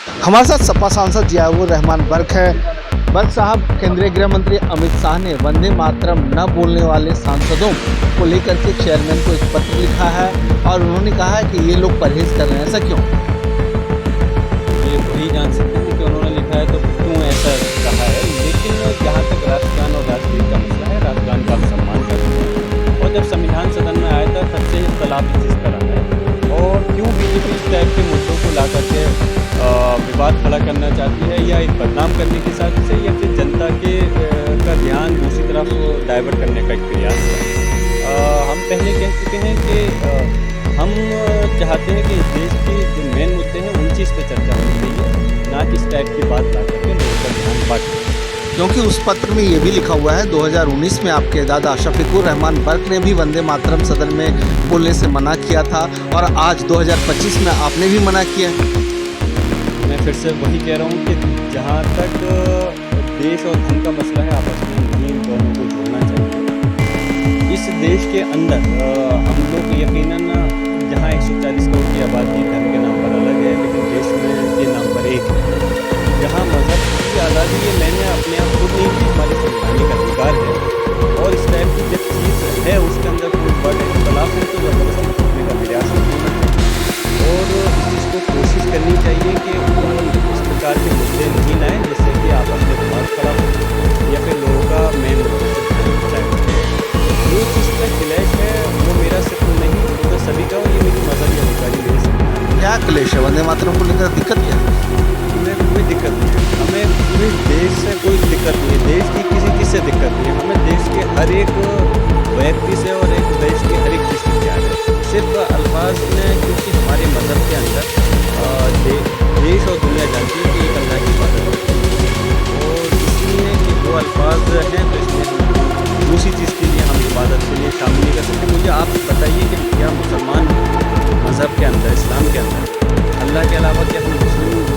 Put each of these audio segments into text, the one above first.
हमारे साथ सपा सांसद जियाउर रहमान बर्क है। बर्क साहब, केंद्रीय गृह मंत्री अमित शाह ने वंदे मातरम न बोलने वाले सांसदों को लेकर के चेयरमैन को एक पत्र लिखा है और उन्होंने कहा है कि ये लोग परहेज कर रहे हैं। ऐसा क्यों? ये वही जान सकते हैं कि उन्होंने लिखा है तो क्यों ऐसा कहा है। लेकिन जहाँ तक राष्ट्रगान और राजनीति का मसला है, राष्ट्रगान का हम सम्मान करते हैं और जब संविधान सदन में आया था तब से इख्तलाफ जिस तरह है और क्यों बीजेपी इस टाइप के मुद्दों को ला करके विवाद खड़ा करना चाहती है या एक बदनाम करने के साथ से या फिर जनता के का ध्यान दूसरी तरफ डाइवर्ट करने का एक प्रयास है। हम पहले कह चुके हैं कि हम चाहते हैं कि इस देश के जो मेन मुद्दे हैं उन चीज़ पे चर्चा होनी चाहिए, ना कि इस टाइप की बात ला करके लोगों का ध्यान बांटे। क्योंकि उस पत्र में ये भी लिखा हुआ है 2019 में आपके दादा शफीकुर रहमान बर्क ने भी वंदे मातरम सदन में बोलने से मना किया था और आज 2025 में आपने भी मना किया। मैं फिर से वही कह रहा हूँ कि जहाँ तक देश और धन का मसला है आपस में नहीं दोनों को जोड़ना चाहिए। इस देश के अंदर हम लोग यकीनन जहाँ 140 करोड़ की आबादी धन के नाम पर अलग है लेकिन देश में के नाम पर एक है। जहाँ मज़हब की आज़ादी ये मैंने अपने आप खुद नहीं की, हमारे संवैधानिक अधिकार है और इस टाइप की जब चीज़ है उसके अंदर कोई बड़ा इख्तलाफ है तो ज़बरदस्ती करने का प्रयास नहीं करना चाहिए और इस चीज़ को कोशिश करनी चाहिए कि इस प्रकार के मुद्दे नहीं लाएं जिससे कि आपस में दिमाग खड़ा हो या फिर लोगों का मेन जो चीज़ का क्लेश है वो मेरा सिर्फ नहीं तो सभी का ये मेरी मजहबी अधिकारी मेरे से क्या क्लेश है? वंदे मातरम को लेकर दिक्कत क्या है? हमें कोई दिक्कत नहीं है, हमें पूरे देश से कोई दिक्कत नहीं है, देश की किसी से दिक्कत नहीं है, हमें देश के हर एक व्यक्ति से और एक देश की हर एक चीज़ से प्यार है। सिर्फ अल्फाज में क्योंकि हमारे मज़हब के अंदर देश और दुनिया जानती है कि एक अल्लाह की इबादत है और इसलिए कि वो अल्फाज हैं तो इसमें दूसरी चीज़ के लिए हम इबादत के लिए शामिल नहीं कर सकते। मुझे आप बताइए कि क्या मुसलमान मज़हब के अंदर, इस्लाम के अंदर अल्लाह के अलावा क्या हम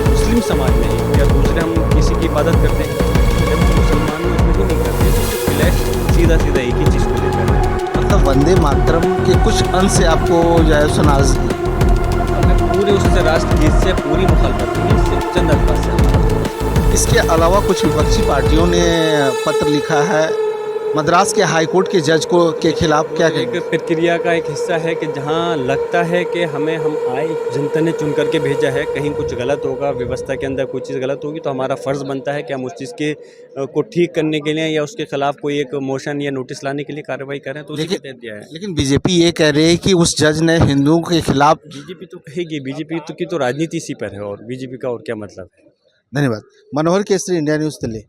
मुस्लिम समाज में ही या दूसरे हम किसी की इबादत करते हैं? जब हम मुसलमान में उसमें भी नहीं करते तो क्लैश सीधा सीधा एक ही चीज़ को लेकर है। मतलब वंदे मातरम के कुछ अंश से आपको जो है सुनाज हमें पूरे उससे राष्ट्रगीत से पूरी मुखालफत नहीं, इससे चंद अल्फाज से। इसके अलावा कुछ विपक्षी पार्टियों ने पत्र लिखा है मद्रास के हाई कोर्ट के जज को के खिलाफ। क्या एक प्रक्रिया का एक हिस्सा है कि जहाँ लगता है कि हम आए जनता ने चुन करके भेजा है, कहीं कुछ गलत होगा, व्यवस्था के अंदर कुछ चीज़ गलत होगी तो हमारा फ़र्ज़ बनता है कि हम उस चीज़ के को ठीक करने के लिए या उसके खिलाफ कोई एक मोशन या नोटिस लाने के लिए कार्रवाई करें तो उसी के तहत दिया है। लेकिन बीजेपी ये कह रही है कि उस जज ने हिंदुओं के खिलाफ। बीजेपी तो कहेगी, बीजेपी तो की तो राजनीति इसी पर है और बीजेपी का और क्या मतलब है। धन्यवाद। मनोहर केसरी, इंडिया न्यूज़ दिल्ली।